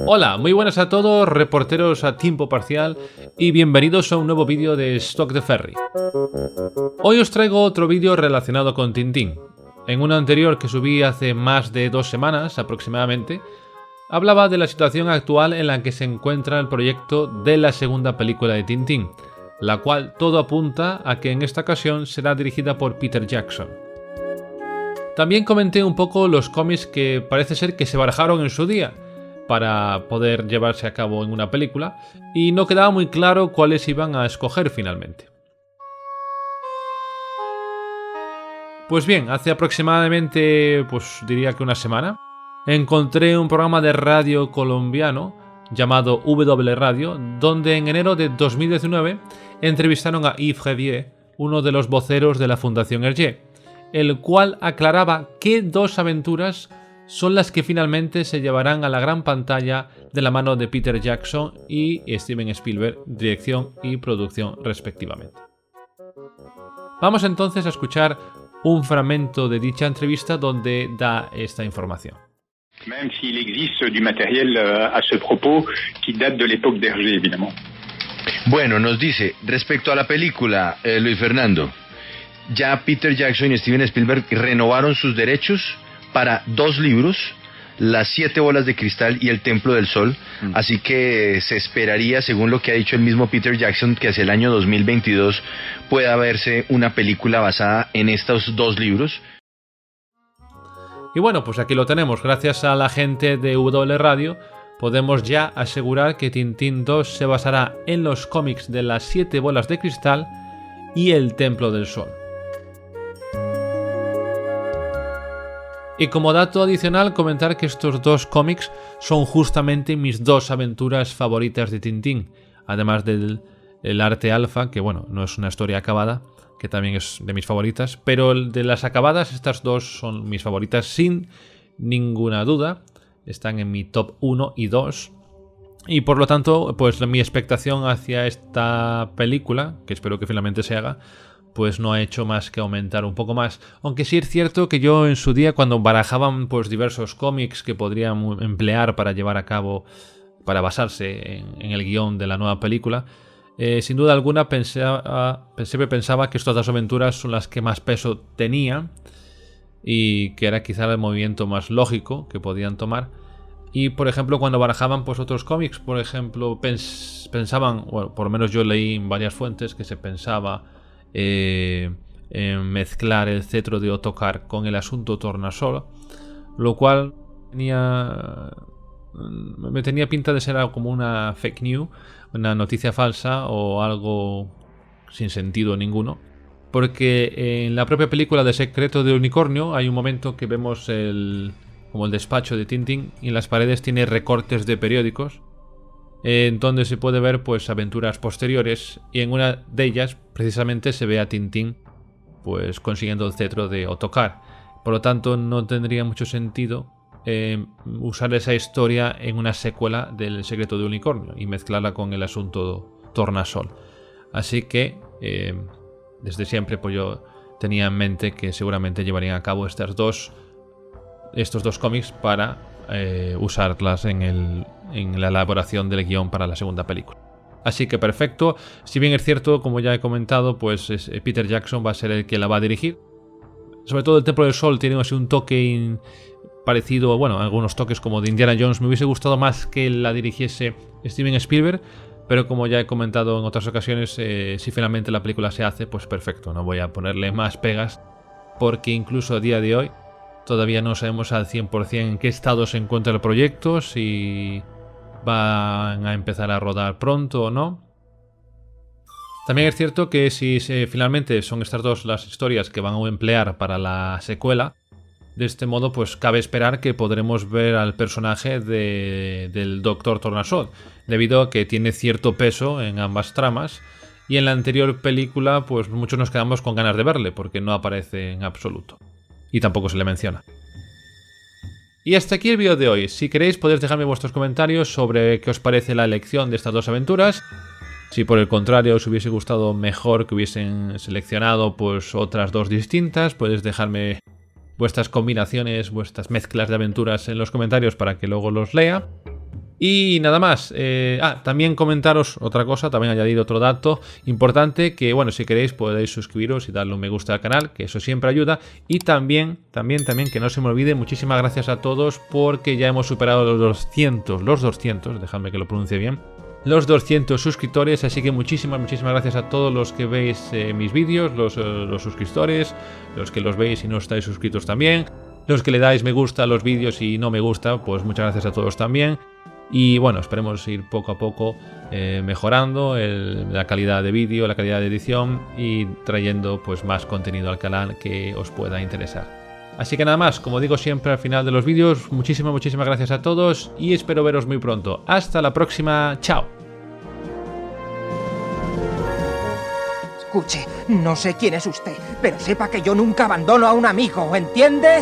Hola, muy buenas a todos, reporteros a tiempo parcial, y bienvenidos a un nuevo vídeo de Stock the Ferry. Hoy os traigo otro vídeo relacionado con Tintín. En uno anterior que subí hace más de 2 semanas aproximadamente, hablaba de la situación actual en la que se encuentra el proyecto de la segunda película de Tintín, la cual todo apunta a que en esta ocasión será dirigida por Peter Jackson. También comenté un poco los cómics que parece ser que se barajaron en su día para poder llevarse a cabo en una película, y no quedaba muy claro cuáles iban a escoger finalmente. Pues bien, hace aproximadamente, diría que una semana, encontré un programa de radio colombiano llamado W Radio, donde en enero de 2019 entrevistaron a Yves Revier, uno de los voceros de la Fundación Hergé, el cual aclaraba qué 2 aventuras son las que finalmente se llevarán a la gran pantalla de la mano de Peter Jackson y Steven Spielberg, dirección y producción respectivamente. Vamos entonces a escuchar un fragmento de dicha entrevista donde da esta información. Même s'il existe du matériel à ce propos qui date de l'époque d'Hergé, évidemment. Bueno, nos dice, respecto a la película, Luis Fernando, ya Peter Jackson y Steven Spielberg renovaron sus derechos para 2 libros, Las 7 bolas de cristal y El templo del sol, así que se esperaría, según lo que ha dicho el mismo Peter Jackson, que hacia el año 2022 pueda verse una película basada en estos 2 libros. Y bueno, pues aquí lo tenemos. Gracias a la gente de W Radio podemos ya asegurar que Tintín 2 se basará en los cómics de Las 7 bolas de cristal y El templo del sol. Y como dato adicional, comentar que estos 2 cómics son justamente mis 2 aventuras favoritas de Tintín, además del arte alfa, que bueno, no es una historia acabada, que también es de mis favoritas, pero de las acabadas, estas 2 son mis favoritas sin ninguna duda, están en mi top 1 y 2, y por lo tanto, pues mi expectación hacia esta película, que espero que finalmente se haga, pues no ha hecho más que aumentar un poco más. Aunque sí es cierto que yo en su día, cuando barajaban pues diversos cómics que podrían emplear para llevar a cabo, para basarse en el guión de la nueva película, sin duda alguna siempre pensaba que estas 2 aventuras son las que más peso tenían y que era quizá el movimiento más lógico que podían tomar. Y por ejemplo, cuando barajaban pues otros cómics, por ejemplo, pensaban, bueno, por lo menos yo leí en varias fuentes que se pensaba en mezclar el cetro de Ottokar con el asunto Tornasol, lo cual me tenía pinta de ser algo como una fake news, una noticia falsa o algo sin sentido ninguno, porque en la propia película de Secreto de Unicornio hay un momento que vemos como el despacho de Tintín, y en las paredes tiene recortes de periódicos en donde se puede ver pues aventuras posteriores, y en una de ellas precisamente se ve a Tintín pues consiguiendo el cetro de Ottokar. Por lo tanto, no tendría mucho sentido usar esa historia en una secuela del Secreto de Unicornio y mezclarla con el asunto Tornasol. Así que desde siempre pues yo tenía en mente que seguramente llevarían a cabo estos dos cómics para usarlas en la elaboración del guión para la segunda película. Así que perfecto. Si bien es cierto, como ya he comentado, pues Peter Jackson va a ser el que la va a dirigir. Sobre todo el Templo del Sol tiene así un toque parecido, bueno, algunos toques como de Indiana Jones. Me hubiese gustado más que la dirigiese Steven Spielberg, pero como ya he comentado en otras ocasiones, si finalmente la película se hace, pues perfecto, no voy a ponerle más pegas, porque incluso a día de hoy todavía no sabemos al 100% en qué estado se encuentra el proyecto, si van a empezar a rodar pronto o no. También es cierto que si finalmente son estas 2 las historias que van a emplear para la secuela, de este modo pues cabe esperar que podremos ver al personaje del Dr. Tornasol, debido a que tiene cierto peso en ambas tramas, y en la anterior película pues muchos nos quedamos con ganas de verle porque no aparece en absoluto y tampoco se le menciona. Y hasta aquí el vídeo de hoy. Si queréis podéis dejarme vuestros comentarios sobre qué os parece la elección de estas 2 aventuras. Si por el contrario os hubiese gustado mejor que hubiesen seleccionado pues otras 2 distintas, podéis dejarme vuestras combinaciones, vuestras mezclas de aventuras en los comentarios para que luego los lea. Y nada más. También comentaros otra cosa, también añadir otro dato importante, que bueno, si queréis podéis suscribiros y darle un me gusta al canal, que eso siempre ayuda. Y también, que no se me olvide, muchísimas gracias a todos porque ya hemos superado los 200, dejadme que lo pronuncie bien, los 200 suscriptores, así que muchísimas gracias a todos los que veis mis vídeos, los suscriptores, los que los veis y no estáis suscritos también, los que le dais me gusta a los vídeos y no me gusta, pues muchas gracias a todos también. Y bueno, esperemos ir poco a poco mejorando la calidad de vídeo, la calidad de edición y trayendo pues más contenido al canal que os pueda interesar. Así que nada más, como digo siempre al final de los vídeos, muchísimas gracias a todos y espero veros muy pronto. Hasta la próxima, chao. Escuche, no sé quién es usted, pero sepa que yo nunca abandono a un amigo, ¿entiende?